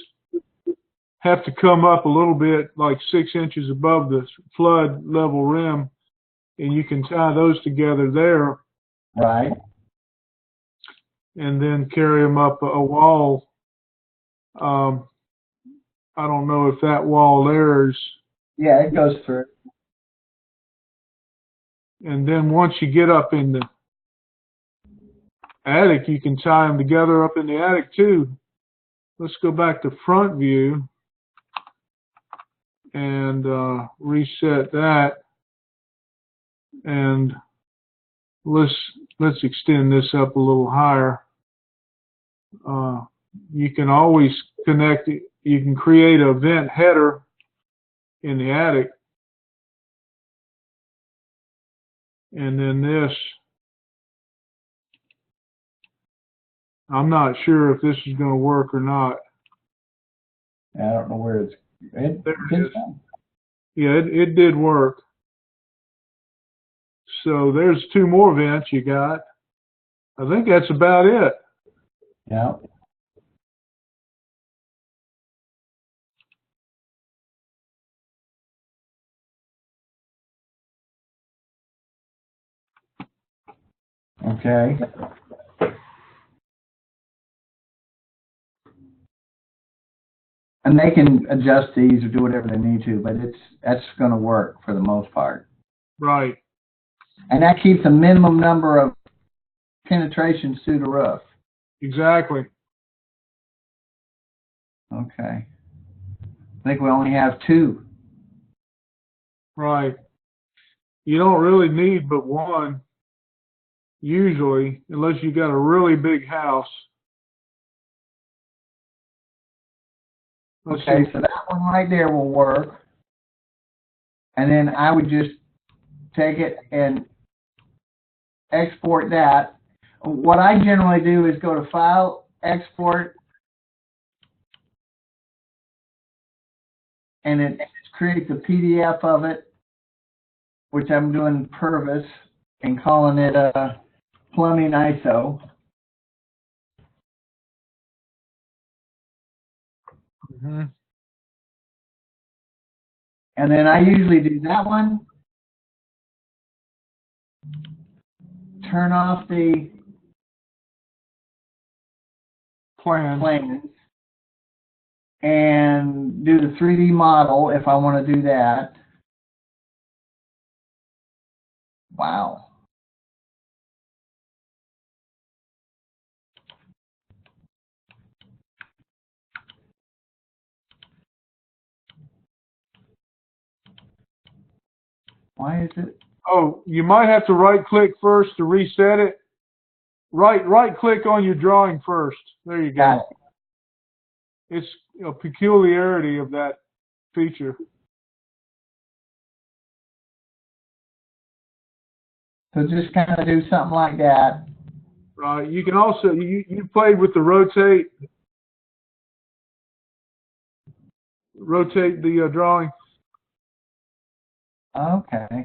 A: have to come up a little bit, like 6 inches above the flood level rim, and you can tie those together there.
B: Right.
A: And then carry them up a wall. I don't know if that wall there is.
B: Yeah, it goes through.
A: And then once you get up in the attic, you can tie them together up in the attic too. Let's go back to front view and reset that. And let's extend this up a little higher. You can always connect it. You can create a vent header in the attic. And then this, I'm not sure if this is going to work or not.
B: I don't know where it's.
A: There it is. Yeah, it did work. So there's 2 more vents you got. I think that's about it.
B: Yeah. Okay. And they can adjust these or do whatever they need to, but that's going to work for the most part.
A: Right.
B: And that keeps a minimum number of penetrations through the roof.
A: Exactly.
B: Okay. I think we only have 2.
A: Right. You don't really need but one, usually, unless you got a really big house. Let's
B: Okay,
A: see.
B: so that one right there will work. And then I would just take it and export that. What I generally do is go to File, Export, and it creates a PDF of it, which I'm doing Purvis and calling it Plumbing ISO.
A: Hmm.
B: And then I usually do that one, turn off the plans, and do the 3D model if I want to do that. Wow. Why is it?
A: Oh, you might have to right-click first to reset it. Right-click on your drawing first. There you
B: Got
A: go.
B: it.
A: It's a peculiarity of that feature.
B: So just kind of do something like that.
A: Right. You can also you played with the rotate the drawing,
B: Okay.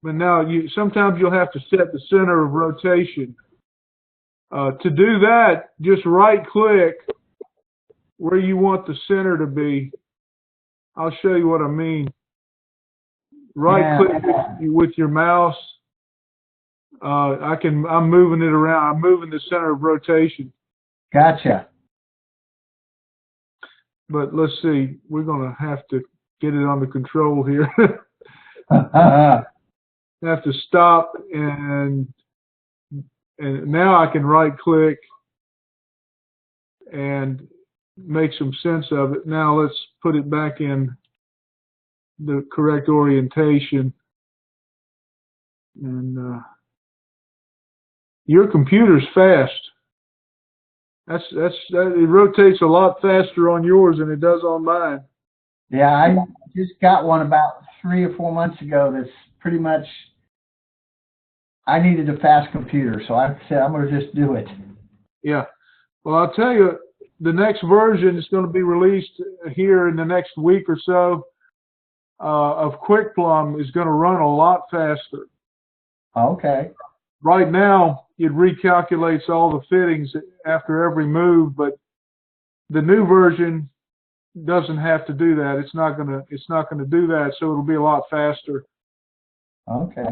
A: but now sometimes you'll have to set the center of rotation. To do that, just right-click where you want the center to be. I'll show you what I mean. Right-click with your mouse. I'm moving it around. I'm moving the center of rotation.
B: Gotcha.
A: But let's see. We're going to have to get it under control here. Have to stop and now I can right-click and make some sense of it. Now let's put it back in the correct orientation. And your computer's fast. It rotates a lot faster on yours than it does on mine.
B: Yeah, I just got one about 3 or 4 months ago that's pretty much, I needed a fast computer, so I said I'm going to just do it.
A: Yeah. Well, I'll tell you, the next version is going to be released here in the next week or so of QuickPlumb is going to run a lot faster.
B: Okay.
A: Right now, it recalculates all the fittings after every move, but the new version doesn't have to do that. It's not going to do that, so it'll be a lot faster.
B: Okay.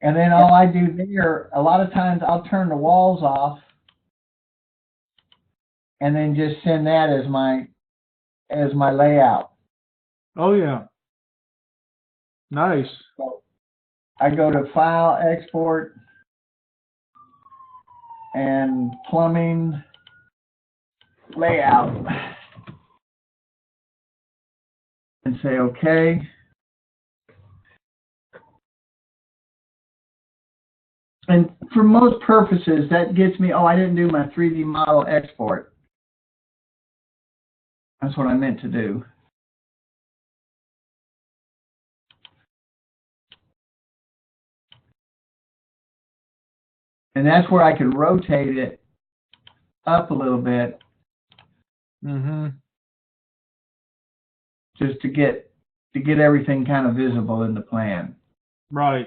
B: And then all I do there, a lot of times I'll turn the walls off and then just send that as my layout.
A: Oh yeah. Nice.
B: So I go to File, Export, and Plumbing Layout, and say OK. And for most purposes, that gets me, oh, I didn't do my 3D model export. That's what I meant to do. And that's where I can rotate it up a little bit.
A: Mm-hmm.
B: Just to get everything kind of visible in the plan.
A: Right.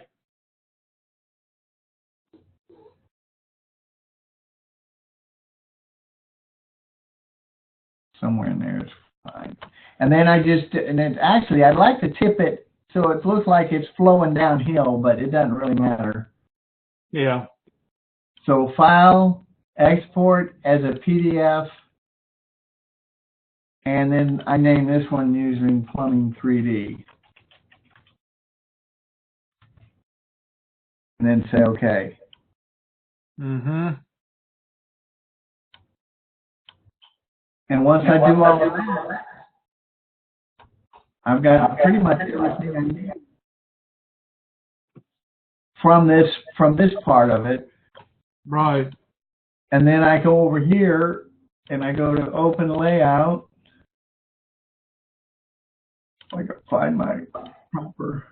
B: Somewhere in there is fine. And then actually I'd like to tip it so it looks like it's flowing downhill, but it doesn't really matter.
A: Yeah.
B: So File, Export as a PDF, and then I name this one using Plumbing 3D. And then say OK.
A: Mm-hmm.
B: And once I do all of that, I've got pretty much everything I need from this part of it.
A: Right.
B: And then I go over here and I go to open layout. I can find my proper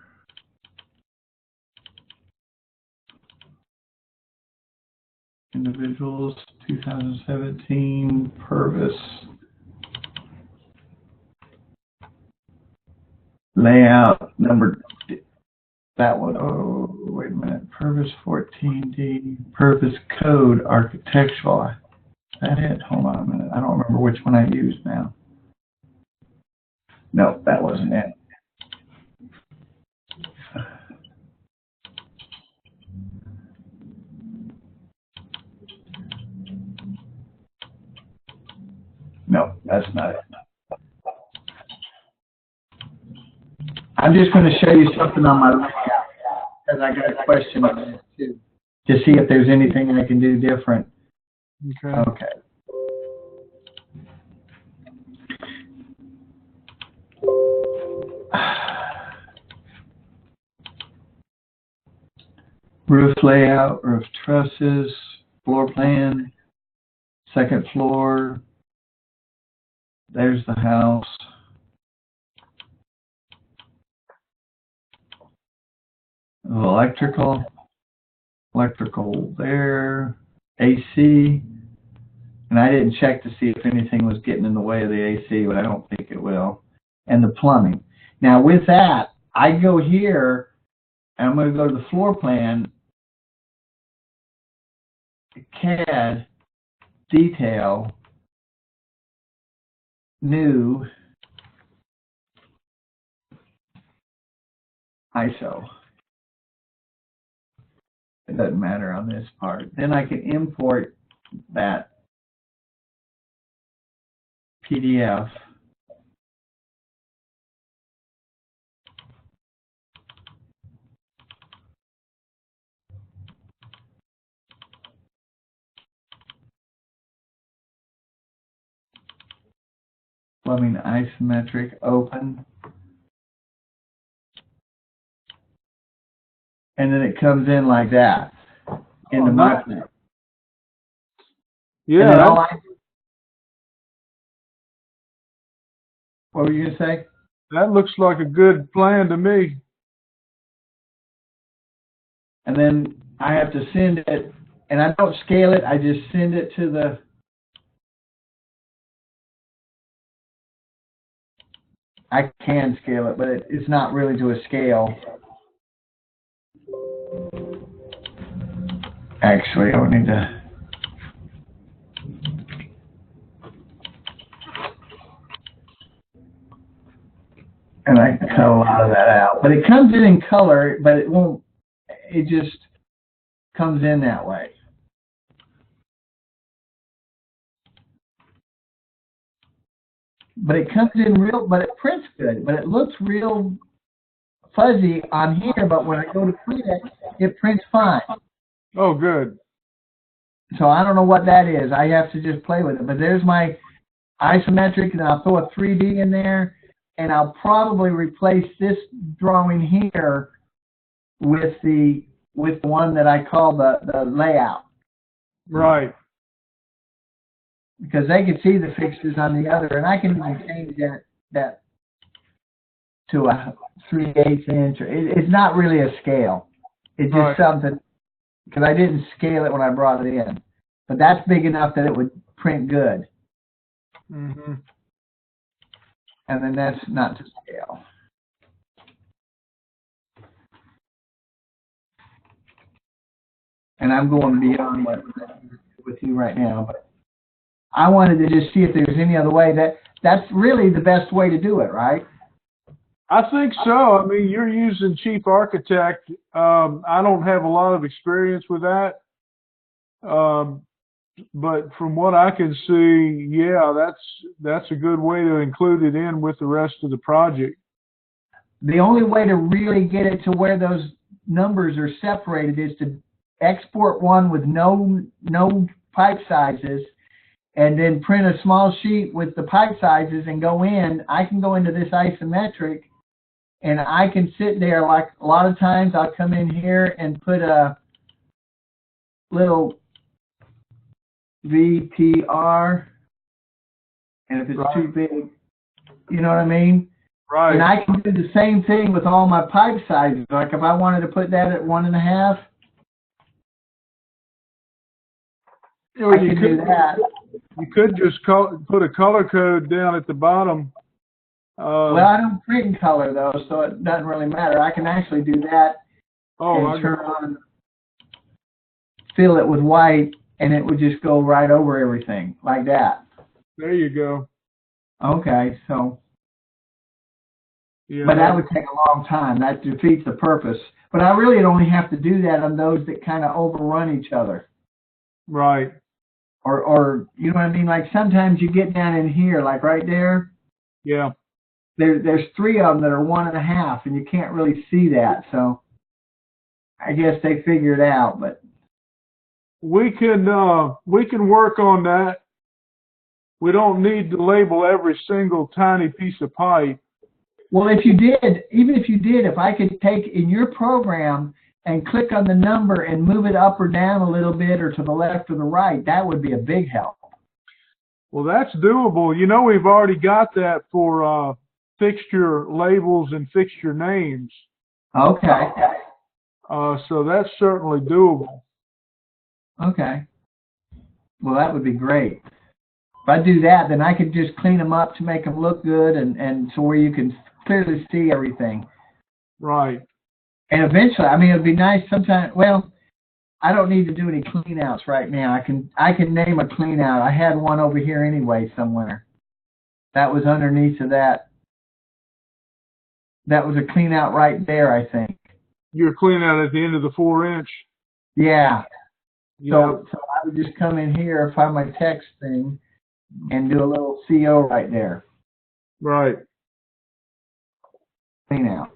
B: individuals 2017 Purvis layout number. That one. Oh, wait a minute. Purvis 14D. Purvis code architectural. Is that it? Hold on a minute. I don't remember which one I used now. No, that wasn't it. No, that's not it. I'm just going to show you something on my layout because I got a question on this too, to see if there's anything I can do different.
A: Okay.
B: Okay. Roof layout, roof trusses, floor plan, second floor. There's the house. Electrical there, AC, and I didn't check to see if anything was getting in the way of the AC, but I don't think it will. And the plumbing. Now with that, I go here, and I'm going to go to the floor plan, CAD, detail, new, ISO. It doesn't matter on this part. Then I can import that PDF. Plumbing isometric, open. And then it comes in like that into my plan.
A: Yeah.
B: And then what were you going to say?
A: That looks like a good plan to me.
B: And then I have to send it, and I don't scale it, I just send it to the, I can scale it, but it's not really to a scale. Actually, I would need to, and I can cut a lot of that out. But it comes in color, but it won't, it just comes in that way. But it comes in real, but it prints good, but it looks real fuzzy on here, but when I go to print it, it prints fine.
A: Oh, good.
B: So I don't know what that is. I have to just play with it. But there's my isometric, and I'll throw a 3D in there, and I'll probably replace this drawing here with the one that I call the layout.
A: Right.
B: Because they can see the fixtures on the other, and I can even change that to a 3/8 inch. It's not really a scale. It's just something, because I didn't scale it when I brought it in. But that's big enough that it would print good.
A: Mm-hmm.
B: And then that's not to scale. And I'm going beyond what with you right now, but I wanted to just see if there's any other way. That's really the best way to do it, right?
A: I think so. I mean, you're using Chief Architect. I don't have a lot of experience with that. But from what I can see, yeah, that's a good way to include it in with the rest of the project.
B: The only way to really get it to where those numbers are separated is to export one with no pipe sizes, and then print a small sheet with the pipe sizes and go in. I can go into this isometric, and I can sit there. Like a lot of times I'll come in here and put a little VTR, and if it's too big, you know what I mean?
A: Right.
B: And I can do the same thing with all my pipe sizes. Like if I wanted to put that at 1.5,
A: Or
B: I can do that.
A: You could just put a color code down at the bottom.
B: Well, I don't print in color though, so it doesn't really matter. I can actually do that and turn on, fill it with white, and it would just go right over everything like that.
A: There you go.
B: Okay, so.
A: Yeah.
B: But that would take a long time. That defeats the purpose. But I really only have to do that on those that kind of overrun each other.
A: Right.
B: Or you know what I mean? Like sometimes you get down in here, like right there.
A: Yeah.
B: There's 3 of them that are 1.5, and you can't really see that. So I guess they figured it out. But
A: we can work on that. We don't need to label every single tiny piece of pipe.
B: Well, if you did, if I could take in your program and click on the number and move it up or down a little bit or to the left or the right, that would be a big help.
A: Well, that's doable. You know, we've already got that for fixture labels and fixture names.
B: Okay.
A: So that's certainly doable.
B: Okay. Well, that would be great. If I do that, then I could just clean them up to make them look good and so where you can clearly see everything.
A: Right.
B: And eventually, I mean, it'd be nice sometime. Well, I don't need to do any clean outs right now. I can name a clean out. I had one over here anyway somewhere. That was underneath of that. That was a clean out right there, I think.
A: You're cleaning out at the end of the 4-inch.
B: Yeah.
A: Yeah.
B: So I would just come in here, find my text thing, and do a little CO right there.
A: Right.
B: Clean out.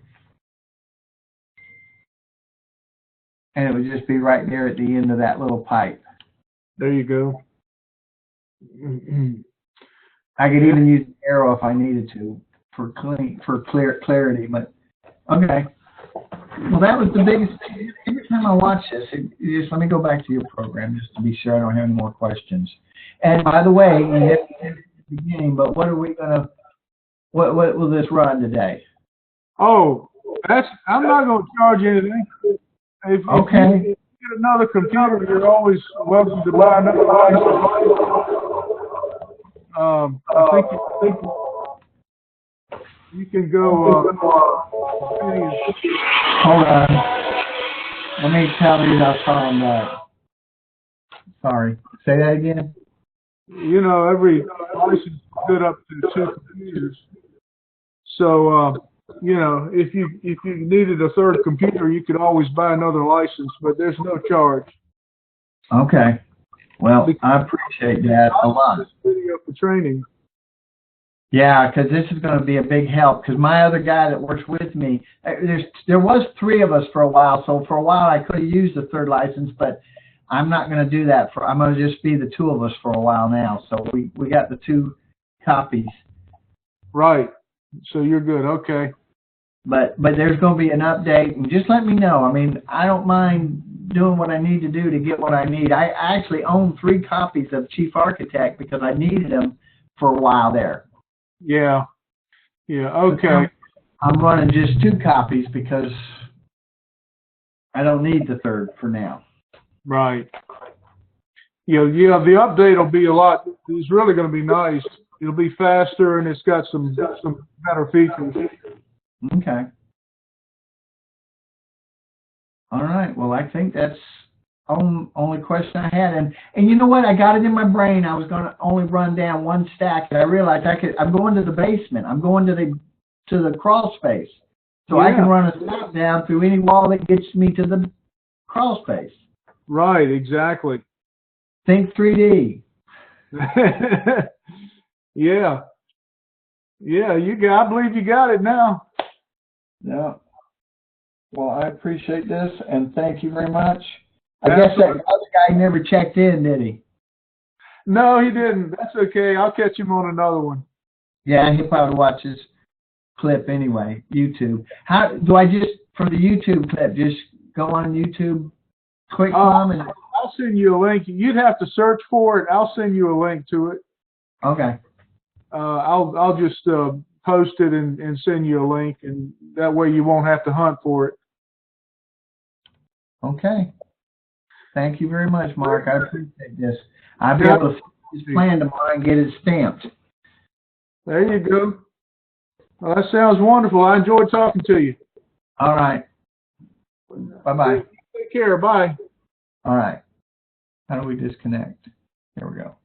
B: And it would just be right there at the end of that little pipe.
A: There you go.
B: I could even use an arrow if I needed to for clarity, but okay. Well, that was the biggest thing. Every time I watch this, just let me go back to your program just to be sure I don't have any more questions. And by the way, you hit at the beginning, but what will this run today?
A: Oh, I'm not going to charge you anything. If you get another computer, you're always welcome to buy another license. I think you can go.
B: Hold on. Let me tell you how far I'm at. Sorry. Say that again.
A: You know, every license is good up to 2 computers. So, you know, if you needed a third computer, you could always buy another license, but there's no charge.
B: Okay. Well, I appreciate that a lot.
A: Video for training.
B: Yeah, because this is going to be a big help. Because my other guy that works with me, there was 3 of us for a while. So for a while I could have used the third license, but I'm not going to do that. I'm going to just be the 2 of us for a while now. So we got the 2 copies.
A: Right. So you're good. Okay.
B: But there's going to be an update, and just let me know. I mean, I don't mind doing what I need to do to get what I need. I actually own 3 copies of Chief Architect because I needed them for a while there.
A: Yeah. Yeah. Okay.
B: I'm running just 2 copies because I don't need the third for now.
A: Right. Yeah. The update will be a lot. It's really going to be nice. It'll be faster, and it's got some better features.
B: Okay. All right. Well, I think that's only question I had. And you know what? I got it in my brain. I was going to only run down 1 stack, and I realized I'm going to the basement. I'm going to the crawl space. So I can run a stack down through any wall that gets me to the crawl space.
A: Right. Exactly.
B: Think 3D.
A: Yeah. Yeah. I believe you got it now.
B: Yeah. Well, I appreciate this, and thank you very much. I guess that other guy never checked in, did he?
A: No, he didn't. That's okay. I'll catch him on another one.
B: Yeah, he'll probably watch this clip anyway, YouTube. How do I just, for the YouTube clip, just go on YouTube, QuickPlumb, and
A: I'll send you a link. You'd have to search for it. I'll send you a link to it.
B: okay.
A: I'll just post it and send you a link, and that way you won't have to hunt for it.
B: Okay. Thank you very much, Mark. I appreciate this. I'll be able to finish this plan tomorrow and get it stamped.
A: There you go. Well, that sounds wonderful. I enjoyed talking to you.
B: All right. Bye-bye.
A: Take care. Bye.
B: All right. How do we disconnect? There we go.